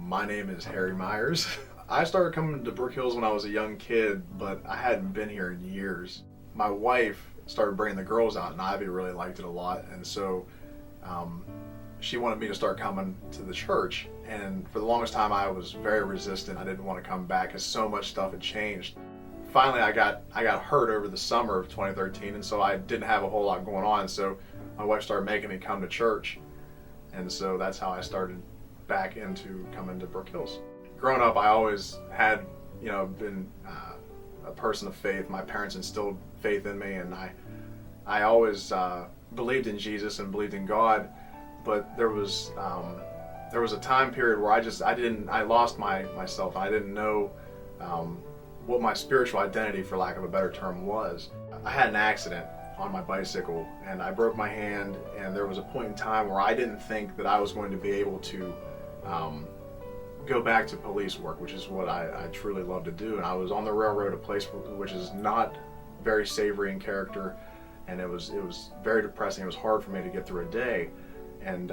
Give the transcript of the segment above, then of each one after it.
My name is Harry Myers. I started coming to Brook Hills when I was a young kid, but I hadn't been here in years. My wife started bringing the girls out, and Ivy really liked it a lot, and so she wanted me to start coming to the church. And for the longest time, I was very resistant. I didn't want to come back because so much stuff had changed. Finally, I got hurt over the summer of 2013, and so I didn't have a whole lot going on. So my wife started making me come to church, and so that's how I started back into coming to Brook Hills. Growing up, I always had, been a person of faith. My parents instilled faith in me, and I always believed in Jesus and believed in God. But there was a time period where I lost myself. I didn't know what my spiritual identity, for lack of a better term, was. I had an accident on my bicycle, and I broke my hand, and there was a point in time where I didn't think that I was going to be able to go back to police work, which is what I truly love to do. And I was on the railroad, a place which is not very savory in character, and it was very depressing. It was hard for me to get through a day. And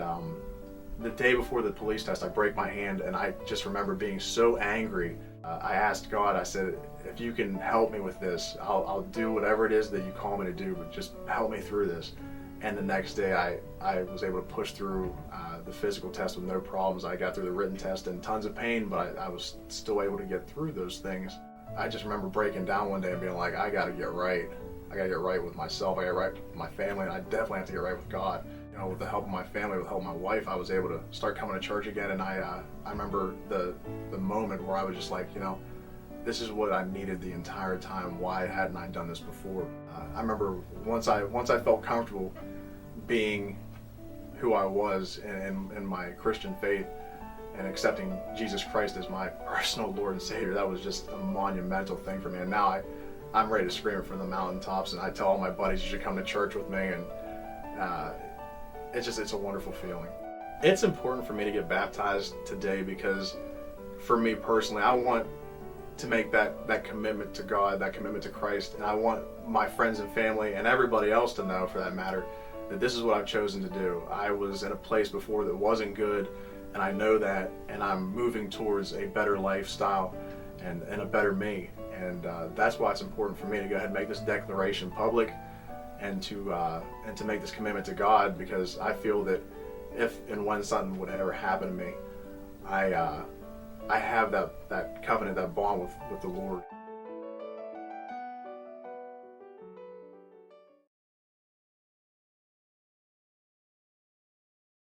the day before the police test, I break my hand, and I just remember being so angry. I asked God, I said, if you can help me with this, I'll do whatever it is that you call me to do, but just help me through this. And the next day, I was able to push through the physical test with no problems. I got through the written test in tons of pain, but I was still able to get through those things. I just remember breaking down one day and being like, I gotta get right. I gotta get right with myself, I gotta get right with my family, and I definitely have to get right with God. With the help of my family, with the help of my wife, I was able to start coming to church again. And I remember the moment where I was just like, this is what I needed the entire time. Why hadn't I done this before? I remember once I felt comfortable being who I was in my Christian faith and accepting Jesus Christ as my personal Lord and Savior, that was just a monumental thing for me. And now I'm ready to scream it from the mountaintops, and I tell all my buddies you should come to church with me, and it's a wonderful feeling. It's important for me to get baptized today because for me personally, I want to make that commitment to God, that commitment to Christ, and I want my friends and family and everybody else to know, for that matter, that this is what I've chosen to do. I was in a place before that wasn't good, and I know that, and I'm moving towards a better lifestyle and a better me. And that's why it's important for me to go ahead and make this declaration public, and to make this commitment to God, because I feel that if and when something would ever happen to me, I have that covenant, that bond with the Lord.